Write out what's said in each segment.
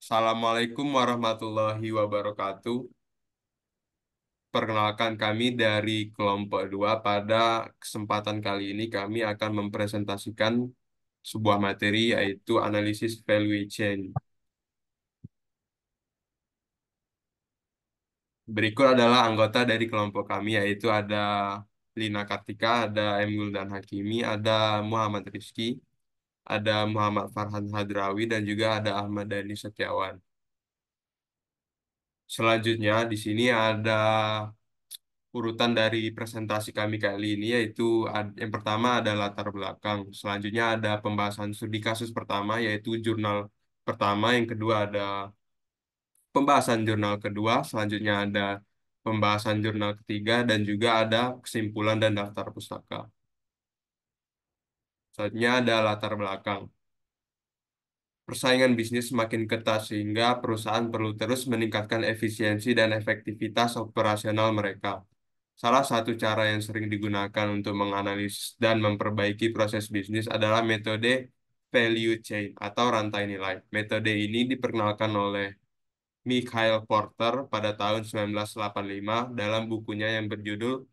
Assalamualaikum warahmatullahi wabarakatuh. Perkenalkan kami dari kelompok 2. Pada kesempatan kali ini kami akan mempresentasikan sebuah materi yaitu analisis value chain. Berikut adalah anggota dari kelompok kami yaitu ada Lina Kartika, ada Emil dan Hakimi, ada Muhammad Rizky, ada Muhammad Farhan Hadrawi, dan juga ada Ahmad Dhani Setiawan. Selanjutnya di sini ada urutan dari presentasi kami kali ini yaitu yang pertama ada latar belakang, selanjutnya ada pembahasan studi kasus pertama yaitu jurnal pertama, yang kedua ada pembahasan jurnal kedua, selanjutnya ada pembahasan jurnal ketiga, dan juga ada kesimpulan dan daftar pustaka. Selanjutnya ada latar belakang. Persaingan bisnis semakin ketat sehingga perusahaan perlu terus meningkatkan efisiensi dan efektivitas operasional mereka. Salah satu cara yang sering digunakan untuk menganalisis dan memperbaiki proses bisnis adalah metode value chain atau rantai nilai. Metode ini diperkenalkan oleh Mikhail Porter pada tahun 1985 dalam bukunya yang berjudul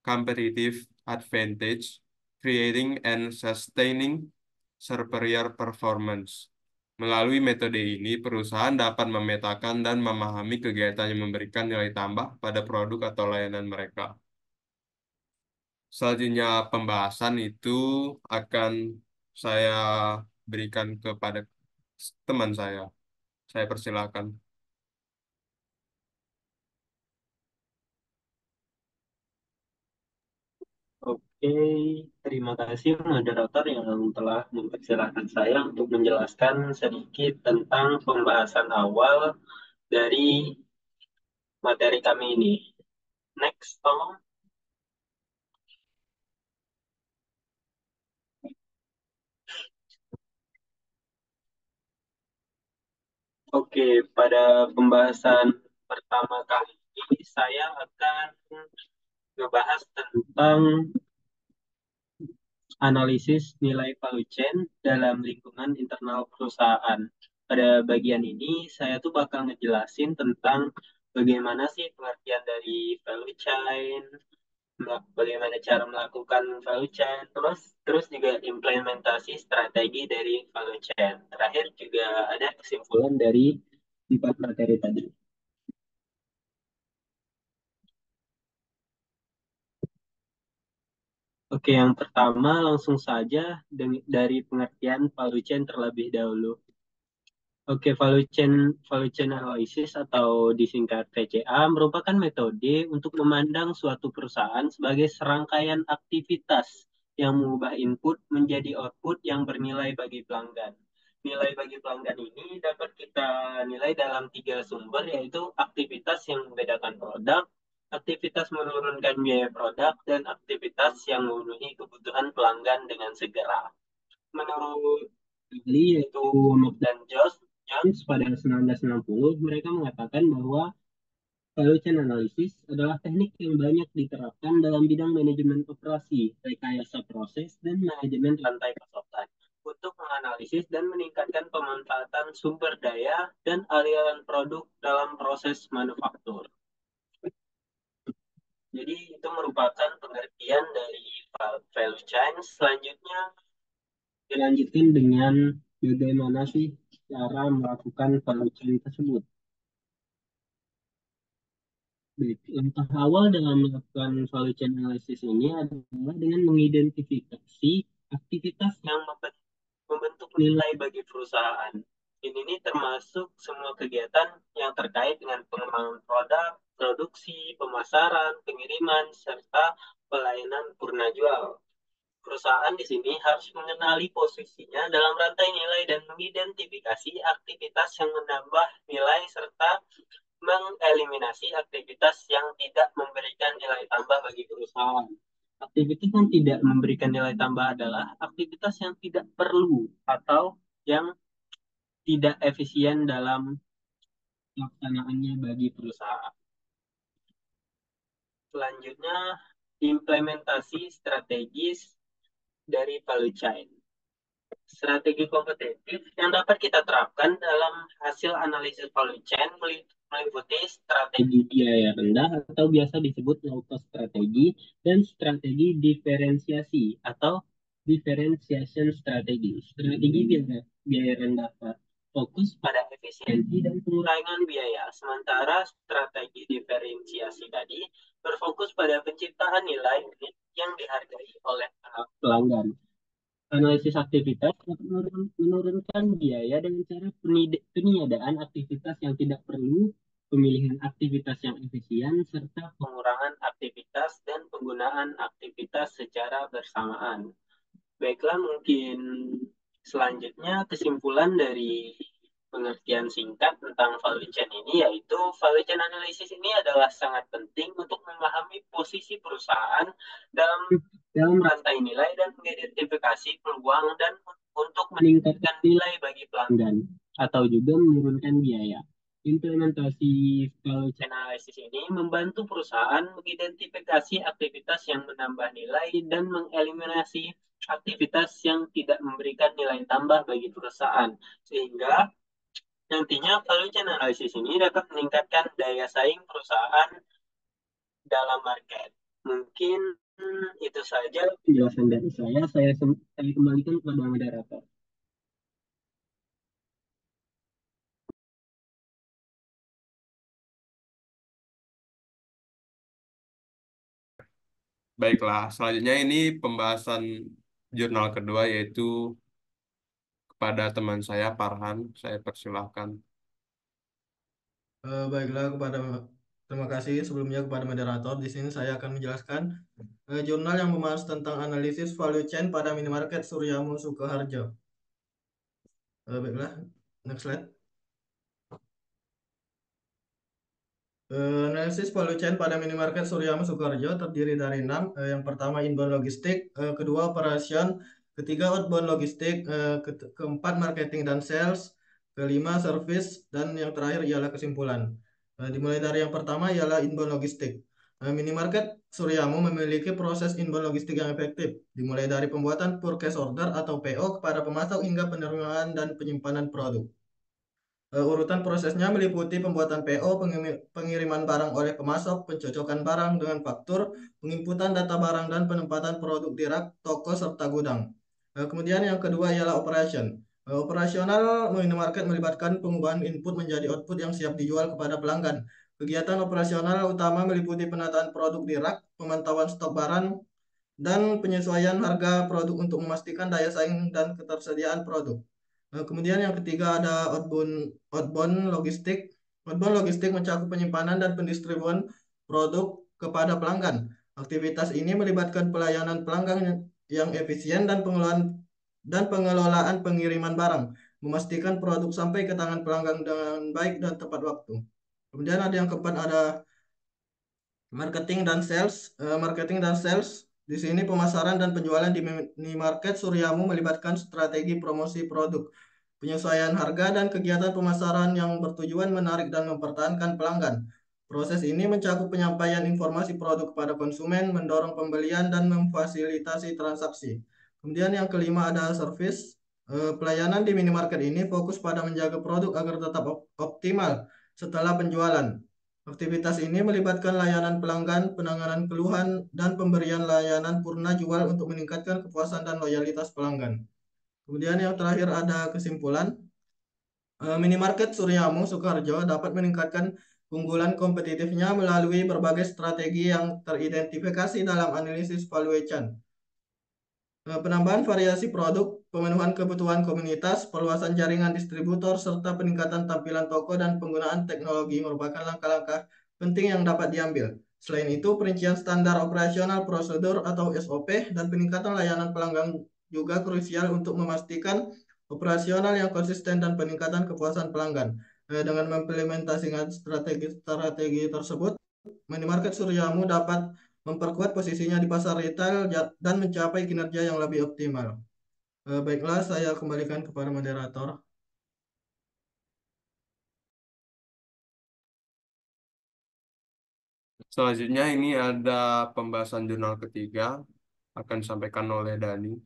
Competitive Advantage: Creating and Sustaining Superior Performance. Melalui metode ini, perusahaan dapat memetakan dan memahami kegiatan yang memberikan nilai tambah pada produk atau layanan mereka. Selanjutnya pembahasan itu akan saya berikan kepada teman saya. Saya persilahkan. Oke, terima kasih moderator yang telah mempersilahkan saya untuk menjelaskan sedikit tentang pembahasan awal dari materi kami ini. Next, tolong. Oke, pada pembahasan pertama kali ini saya akan membahas tentang analisis nilai value chain dalam lingkungan internal perusahaan. Pada bagian ini, saya tuh bakal ngejelasin tentang bagaimana sih pengertian dari value chain, bagaimana cara melakukan value chain, terus juga implementasi strategi dari value chain. Terakhir juga ada kesimpulan dari empat materi tadi. Oke, yang pertama langsung saja dari pengertian value chain terlebih dahulu. Oke, value chain analysis atau disingkat VCA merupakan metode untuk memandang suatu perusahaan sebagai serangkaian aktivitas yang mengubah input menjadi output yang bernilai bagi pelanggan. Nilai bagi pelanggan ini dapat kita nilai dalam tiga sumber, yaitu aktivitas yang membedakan produk, aktivitas menurunkan biaya produk, dan aktivitas yang memenuhi kebutuhan pelanggan dengan segera. Menurut Lee, yaitu Nook dan Jones pada 1960, mereka mengatakan bahwa value chain analysis adalah teknik yang banyak diterapkan dalam bidang manajemen operasi, rekayasa proses, dan manajemen rantai pasokan untuk menganalisis dan meningkatkan pemanfaatan sumber daya dan aliran produk dalam proses manufaktur. Jadi itu merupakan pengertian dari value chain. Selanjutnya dilanjutkan dengan bagaimana sih cara melakukan value chain tersebut. Baik, langkah awal dalam melakukan value chain analysis ini adalah dengan mengidentifikasi aktivitas yang membentuk nilai bagi perusahaan. Ini termasuk semua kegiatan yang terkait dengan pengembangan produk, produksi, pemasaran, pengiriman, serta pelayanan purna jual. Perusahaan di sini harus mengenali posisinya dalam rantai nilai dan mengidentifikasi aktivitas yang menambah nilai serta mengeliminasi aktivitas yang tidak memberikan nilai tambah bagi perusahaan. Aktivitas yang tidak memberikan nilai tambah adalah aktivitas yang tidak perlu atau yang tidak efisien dalam pelaksanaannya bagi perusahaan. Selanjutnya, implementasi strategis dari value chain. Strategi kompetitif yang dapat kita terapkan dalam hasil analisis value chain meliputi strategi biaya rendah atau biasa disebut low cost strategi dan strategi diferensiasi atau differentiation strategi. Strategi biaya rendah fokus pada efisiensi dan pengurangan biaya, sementara strategi diferensiasi tadi berfokus pada penciptaan nilai yang dihargai oleh pelanggan. Analisis aktivitas dapat menurunkan biaya dengan cara peniadaan aktivitas yang tidak perlu, pemilihan aktivitas yang efisien, serta pengurangan aktivitas dan penggunaan aktivitas secara bersamaan. Baiklah, mungkin selanjutnya kesimpulan dari pengertian singkat tentang value chain ini, yaitu value chain analysis ini adalah sangat penting untuk memahami posisi perusahaan dalam dalam rantai nilai dan mengidentifikasi peluang dan untuk meningkatkan nilai bagi pelanggan atau juga menurunkan biaya. Implementasi value chain analysis ini membantu perusahaan mengidentifikasi aktivitas yang menambah nilai dan mengeliminasi aktivitas yang tidak memberikan nilai tambah bagi perusahaan, sehingga nantinya value chain analysis ini dapat meningkatkan daya saing perusahaan dalam market. Mungkin itu saja penjelasan dari saya. Saya kembalikan kepada moderator. Baiklah, selanjutnya ini pembahasan jurnal kedua yaitu kepada teman saya Farhan. Saya persilahkan. Baiklah, terima kasih sebelumnya kepada moderator. Di sini saya akan menjelaskan jurnal yang membahas tentang analisis value chain pada minimarket Suryamu Sukoharjo. Baiklah, next slide. Analisis value chain pada minimarket Suryamu Sukoharjo terdiri dari 6. Yang pertama inbound logistik, kedua operation, ketiga outbound logistik, keempat marketing dan sales, kelima service, dan yang terakhir ialah kesimpulan. Dimulai dari yang pertama ialah inbound logistik. Minimarket Suryamu memiliki proses inbound logistik yang efektif, dimulai dari pembuatan purchase order atau PO kepada pemasok hingga penerimaan dan penyimpanan produk. Urutan prosesnya meliputi pembuatan PO, pengiriman barang oleh pemasok, pencocokan barang dengan faktur, penginputan data barang, dan penempatan produk di rak, toko, serta gudang. Kemudian yang kedua ialah operation. Operasional minimarket melibatkan pengubahan input menjadi output yang siap dijual kepada pelanggan. Kegiatan operasional utama meliputi penataan produk di rak, pemantauan stok barang, dan penyesuaian harga produk untuk memastikan daya saing dan ketersediaan produk. Kemudian yang ketiga ada outbound logistik. Outbound logistik mencakup penyimpanan dan pendistribusian produk kepada pelanggan. Aktivitas ini melibatkan pelayanan pelanggan yang efisien dan pengelolaan pengiriman barang, memastikan produk sampai ke tangan pelanggan dengan baik dan tepat waktu. Kemudian ada yang keempat ada marketing dan sales. Marketing dan sales di sini pemasaran dan penjualan di minimarket Suryamu melibatkan strategi promosi produk, penyesuaian harga, dan kegiatan pemasaran yang bertujuan menarik dan mempertahankan pelanggan. Proses ini mencakup penyampaian informasi produk kepada konsumen, mendorong pembelian, dan memfasilitasi transaksi. Kemudian yang kelima ada service. Pelayanan di minimarket ini fokus pada menjaga produk agar tetap optimal setelah penjualan. Aktivitas ini melibatkan layanan pelanggan, penanganan keluhan, dan pemberian layanan purna jual untuk meningkatkan kepuasan dan loyalitas pelanggan. Kemudian yang terakhir ada kesimpulan. Minimarket Suryamu Sukoharjo dapat meningkatkan keunggulan kompetitifnya melalui berbagai strategi yang teridentifikasi dalam analisis valuation. Penambahan variasi produk, pemenuhan kebutuhan komunitas, perluasan jaringan distributor, serta peningkatan tampilan toko dan penggunaan teknologi merupakan langkah-langkah penting yang dapat diambil. Selain itu, perincian standar operasional prosedur atau SOP dan peningkatan layanan pelanggan juga krusial untuk memastikan operasional yang konsisten dan peningkatan kepuasan pelanggan. Dengan mengimplementasikan strategi tersebut, minimarket Suryamu dapat memperkuat posisinya di pasar retail dan mencapai kinerja yang lebih optimal. Baiklah, saya kembalikan kepada moderator. Selanjutnya ini ada pembahasan jurnal ketiga akan disampaikan oleh Dani.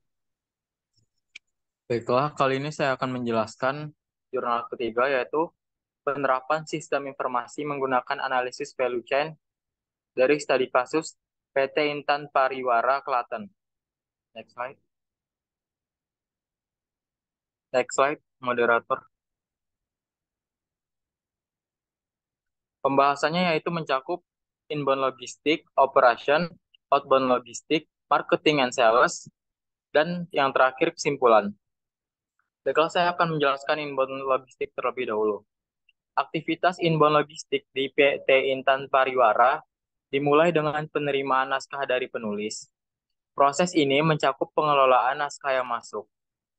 Baiklah, kali ini saya akan menjelaskan jurnal ketiga, yaitu penerapan sistem informasi menggunakan analisis value chain dari studi kasus PT Intan Pariwara Klaten. Next slide. Next slide, moderator. Pembahasannya yaitu mencakup inbound logistik, operation, outbound logistik, marketing and sales, dan yang terakhir kesimpulan. Baiklah, saya akan menjelaskan inbound logistik terlebih dahulu. Aktivitas inbound logistik di PT Intan Pariwara dimulai dengan penerimaan naskah dari penulis. Proses ini mencakup pengelolaan naskah yang masuk,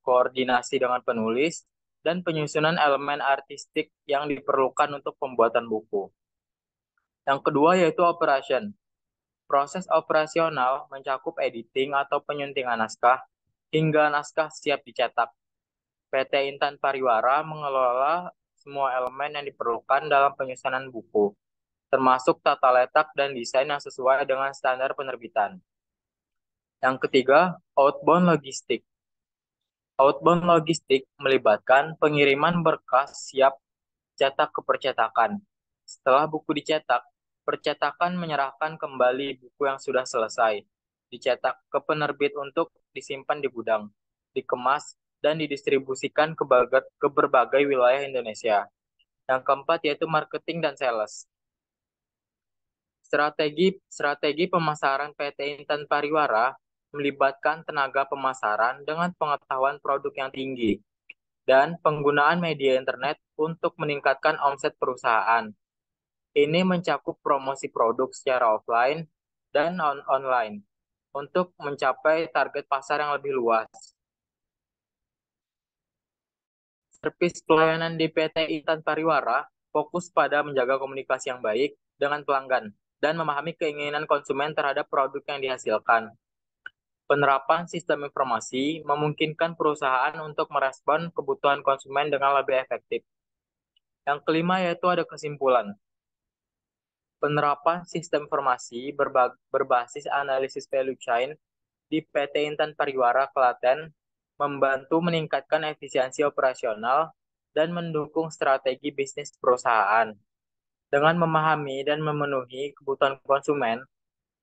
koordinasi dengan penulis, dan penyusunan elemen artistik yang diperlukan untuk pembuatan buku. Yang kedua yaitu operation. Proses operasional mencakup editing atau penyuntingan naskah hingga naskah siap dicetak. PT Intan Pariwara mengelola semua elemen yang diperlukan dalam penyusunan buku, termasuk tata letak dan desain yang sesuai dengan standar penerbitan. Yang ketiga, outbound logistik. Outbound logistik melibatkan pengiriman berkas siap cetak ke percetakan. Setelah buku dicetak, percetakan menyerahkan kembali buku yang sudah selesai, dicetak ke penerbit untuk disimpan di gudang, dikemas, dan didistribusikan ke berbagai wilayah Indonesia. Yang keempat yaitu marketing dan sales. Strategi pemasaran PT Intan Pariwara melibatkan tenaga pemasaran dengan pengetahuan produk yang tinggi dan penggunaan media internet untuk meningkatkan omset perusahaan. Ini mencakup promosi produk secara offline dan online untuk mencapai target pasar yang lebih luas. Servis pelayanan di PT Intan Pariwara fokus pada menjaga komunikasi yang baik dengan pelanggan dan memahami keinginan konsumen terhadap produk yang dihasilkan. Penerapan sistem informasi memungkinkan perusahaan untuk merespon kebutuhan konsumen dengan lebih efektif. Yang kelima yaitu ada kesimpulan. Penerapan sistem informasi berbasis analisis value chain di PT Intan Pariwara Klaten membantu meningkatkan efisiensi operasional dan mendukung strategi bisnis perusahaan. Dengan memahami dan memenuhi kebutuhan konsumen,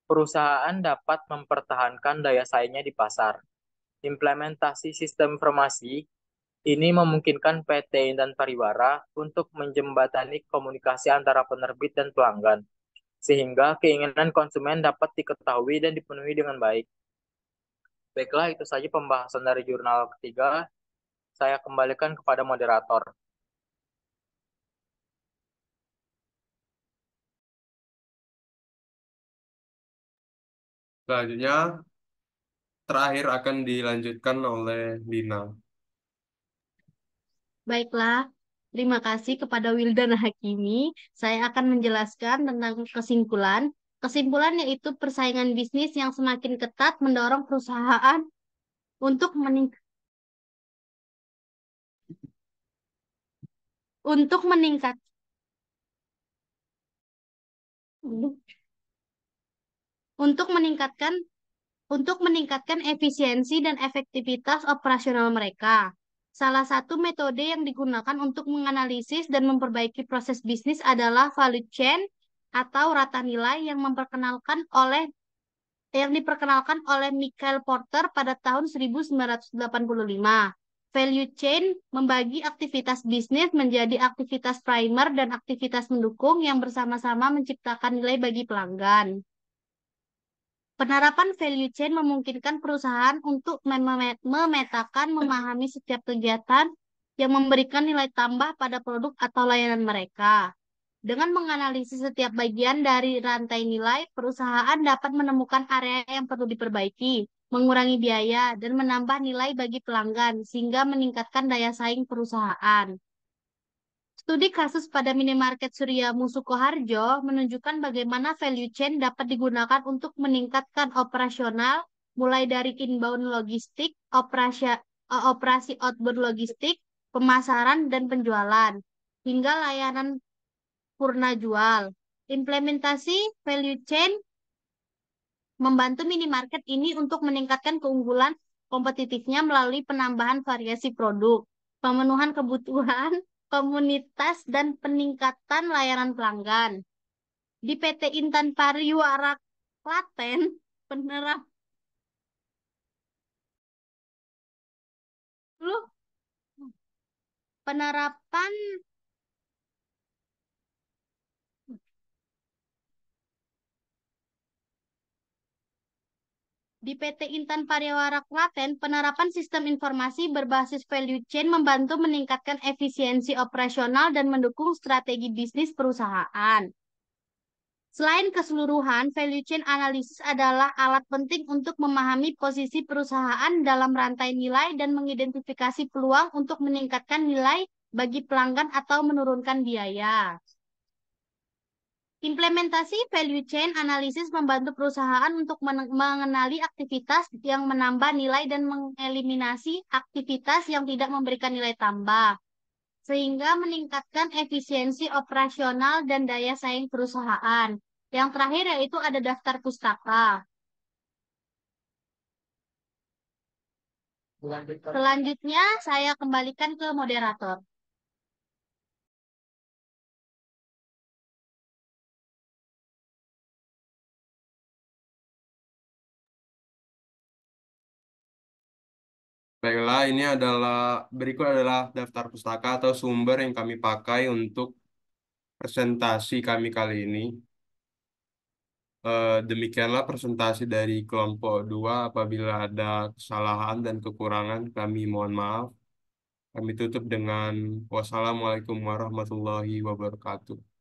perusahaan dapat mempertahankan daya saingnya di pasar. Implementasi sistem informasi ini memungkinkan PT Intan Pariwara untuk menjembatani komunikasi antara penerbit dan pelanggan, sehingga keinginan konsumen dapat diketahui dan dipenuhi dengan baik. Baiklah, itu saja pembahasan dari jurnal ketiga. Saya kembalikan kepada moderator. Selanjutnya, terakhir akan dilanjutkan oleh Lina. Baiklah, terima kasih kepada Wildan Hakimi. Saya akan menjelaskan tentang kesimpulan. Kesimpulan yaitu persaingan bisnis yang semakin ketat mendorong perusahaan untuk untuk meningkat untuk meningkatkan efisiensi dan efektivitas operasional mereka. Salah satu metode yang digunakan untuk menganalisis dan memperbaiki proses bisnis adalah value chain atau rata nilai yang diperkenalkan oleh Michael Porter pada tahun 1985. Value chain membagi aktivitas bisnis menjadi aktivitas primer dan aktivitas mendukung yang bersama-sama menciptakan nilai bagi pelanggan. Penerapan value chain memungkinkan perusahaan untuk memetakan, memahami setiap kegiatan yang memberikan nilai tambah pada produk atau layanan mereka. Dengan menganalisis setiap bagian dari rantai nilai, perusahaan dapat menemukan area yang perlu diperbaiki, mengurangi biaya, dan menambah nilai bagi pelanggan, sehingga meningkatkan daya saing perusahaan. Studi kasus pada minimarket Suryamu Sukoharjo menunjukkan bagaimana value chain dapat digunakan untuk meningkatkan operasional, mulai dari inbound logistik, operasi outbound logistik, pemasaran, dan penjualan, hingga layanan purna jual. Implementasi value chain membantu minimarket ini untuk meningkatkan keunggulan kompetitifnya melalui penambahan variasi produk, pemenuhan kebutuhan komunitas, dan peningkatan layanan pelanggan. Di PT Intan Pariwara Klaten, penerap lu penerapan Di PT Intan Pariwara Klaten, penerapan sistem informasi berbasis value chain membantu meningkatkan efisiensi operasional dan mendukung strategi bisnis perusahaan. Selain keseluruhan, value chain analysis adalah alat penting untuk memahami posisi perusahaan dalam rantai nilai dan mengidentifikasi peluang untuk meningkatkan nilai bagi pelanggan atau menurunkan biaya. Implementasi value chain analysis membantu perusahaan untuk mengenali aktivitas yang menambah nilai dan mengeliminasi aktivitas yang tidak memberikan nilai tambah, sehingga meningkatkan efisiensi operasional dan daya saing perusahaan. Yang terakhir yaitu ada daftar pustaka. Selanjutnya saya kembalikan ke moderator. Baiklah, berikut adalah daftar pustaka atau sumber yang kami pakai untuk presentasi kami kali ini. Demikianlah presentasi dari kelompok 2. Apabila ada kesalahan dan kekurangan, kami mohon maaf. Kami tutup dengan wassalamualaikum warahmatullahi wabarakatuh.